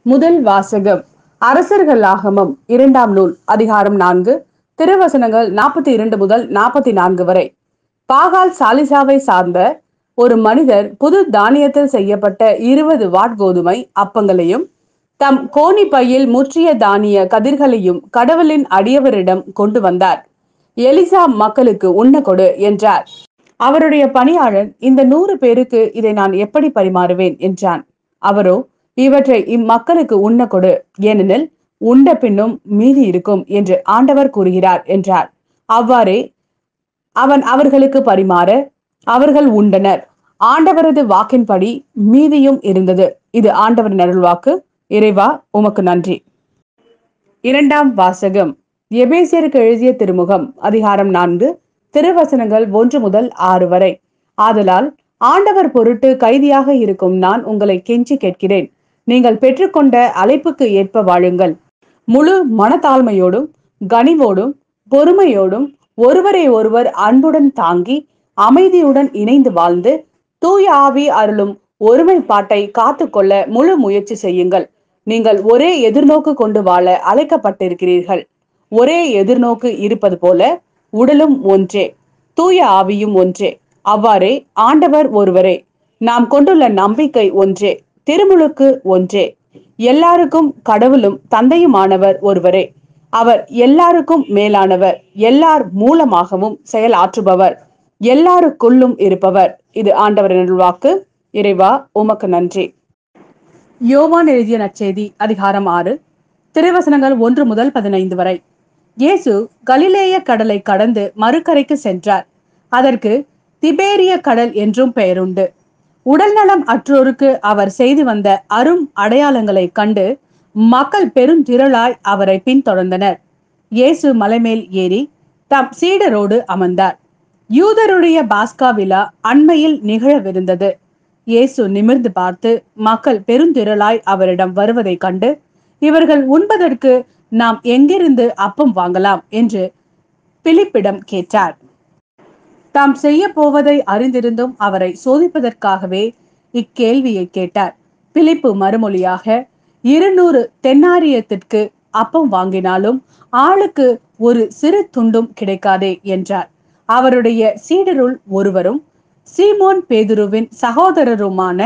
முதல் வாசகம் அரசர்களாகமம் 2ஆம் நூல் அதிகாரம் 4 திருவசனங்கள் 42 முதல் 44 வரை. பாகால் சாலிசாவை சார்ந்த ஒரு மனிதர் புது தானியத்தில் செய்யப்பட்ட 20 வாட் கோதுமை அப்பங்களையும் தம் கோணி பையில் முற்றிய தானிய கதிர்களையும் கடவுளின் அடியவரிடம் கொண்டு வந்தார். எலிசா மக்களுக்கு உண்ண கொடு என்றார். அவருடைய பணியாளன், இந்த 100 பேருக்கு இதை நான் எப்படி பரிமாறுவேன் என்றான். அவரோ, இவற்றை இம்மக்களுக்கு உண்ண கொடு, ஏனெனில் உண்ட பின்னும் மீதி இருக்கும் என்று ஆண்டவர் கூறுகிறார் என்றார். அவ்வாறே அவன் அவர்களுக்கு பரிமாற அவர்கள் உண்டனர். ஆண்டவரது வாக்கின்படி மீதியும் இருந்தது. இது ஆண்டவரின் அருள்வாக்கு. இறைவா, உமக்கு நன்றி. 2ஆம் வாசகம் எபேசியருக்கு எழுதிய திருமுகம் அதிகாரம் 4 திருவசனங்கள் 1 முதல் 6 வரை. ஆதலால் ஆண்டவர் பொருட்டு கைதியாக இருக்கும் நான் உங்களை கெஞ்சி கேட்கிறேன், நீங்கள் பெற்றுக்கொண்ட அழைப்புக்கு ஏற்ப வாழுங்கள். முழு மனத்தாழ்மையோடும் கனிவோடும் பொறுமையோடும் ஒருவரை ஒருவர் அன்புடன் தாங்கி அமைதியுடன் இணைந்து வாழ்ந்து தூய ஆவி அருளும் ஒருமைப்பாட்டை காத்துக்கொள்ள முழு முயற்சி செய்யுங்கள். நீங்கள் ஒரே எதிர்நோக்கு கொண்டு வாழ அழைக்கப்பட்டிருக்கிறீர்கள். ஒரே எதிர்நோக்கு இருப்பது போல உடலும் ஒன்றே, தூய ஆவியும் ஒன்றே. அவ்வாறே ஆண்டவர் ஒருவரே, நாம் கொண்டுள்ள நம்பிக்கை ஒன்றே, திருமுழுக்கு ஒன்றே. எல்லாருக்கும் கடவுளும் தந்தையுமானவர் ஒருவரே. அவர் எல்லாருக்கும் மேலானவர், எல்லார் மூலமாகவும் செயலாற்றுபவர், எல்லாருக்குள்ளும் இருப்பவர். இது ஆண்டவரின் அருள்வாக்கு. இறைவா, உமக்கு நன்றி. யோவான் எழுதிய நற்செய்தி அதிகாரம் 6 திருவசனங்கள் 1 முதல் 15 வரை. இயேசு கலிலேய கடலை கடந்து மறுகரைக்கு சென்றார். அதற்கு திபேரிய கடல் என்றும் பெயருண்டு. உடல்நலம் அற்றோருக்கு அவர் செய்து வந்த அரும் அடையாளங்களை கண்டு மக்கள் பெருந்திரளாய் அவரை பின்தொடர்ந்தனர். இயேசு மலைமேல் ஏறி தம் சீடரோடு அமர்ந்தார். யூதருடைய பாஸ்கா விழா அண்மையில் நிகழவிருந்தது. இயேசு நிமிர்ந்து பார்த்து மக்கள் பெருந்திரளாய் அவரிடம் வருவதை கண்டு, இவர்கள் உண்பதற்கு நாம் எங்கிருந்து அப்பம் வாங்கலாம் என்று பிலிப்பிடம் கேட்டார். தாம் செய்ய போவதை அறிந்திருந்தும் அவரை சோதிப்பதற்காகவே இக்கேள்வியை கேட்டார். பிலிப்பு மறுமொழியாக, 200 தென்னாரியத்திற்கு அப்பம் வாங்கினாலும் ஆளுக்கு ஒரு சிறு துண்டும் கிடைக்காதே என்றார். அவருடைய சீடருள் ஒருவரும் சீமோன் பேதுருவின் சகோதரருமான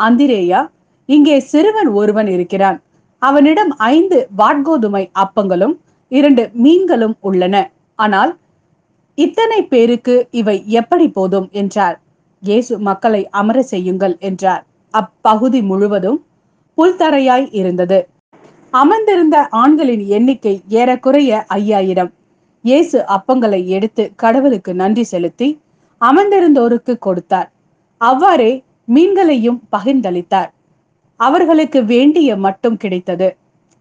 அந்திரேயா, இங்கே சிறுவன் ஒருவன் இருக்கிறான். அவனிடம் 5 வாட்கோதுமை அப்பங்களும் 2 மீன்களும் உள்ளன. ஆனால் இத்தனை பேருக்கு இவை எப்படி போதும் என்றார். இயேசு மக்களை அமர செய்யுங்கள் என்றார். அப்பகுதி முழுவதும் புல்தரையாய் இருந்தது. அமர்ந்திருந்த ஆண்களின் எண்ணிக்கை ஏறக்குறைய 5000. இயேசு அப்பங்களை எடுத்து கடவுளுக்கு நன்றி செலுத்தி அமர்ந்திருந்தோருக்கு கொடுத்தார். அவ்வாறே மீன்களையும் பகிர்ந்தளித்தார். அவர்களுக்கு வேண்டிய மட்டும் கிடைத்தது.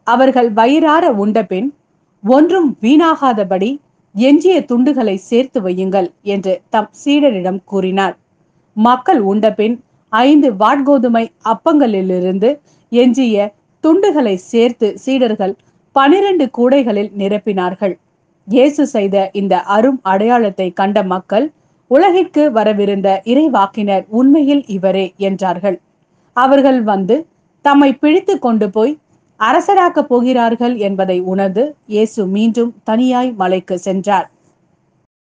அவர்கள் வயிறார உண்டபின், ஒன்றும் வீணாகாதபடி எஞ்சிய துண்டுகளை சேர்த்து வையுங்கள் என்று தம் சீடரிடம் கூறினார். மக்கள் உண்டபின் 5 வாட்கோதுமை அப்பங்களிலிருந்து எஞ்சிய துண்டுகளை சேர்த்து சீடர்கள் 12 கூடைகளில் நிரப்பினார்கள். இயேசு செய்த இந்த அரும் அடையாளத்தை கண்ட மக்கள், உலகிற்கு வரவிருந்த இறைவாக்கினர் உண்மையில் இவரே என்றார்கள். அவர்கள் வந்து தம்மை பிடித்து கொண்டு போய் அரசராக்கப் போகிறார்கள் என்பதை உணர்ந்து இயேசு மீண்டும் தனியாய் மலைக்கு சென்றார்.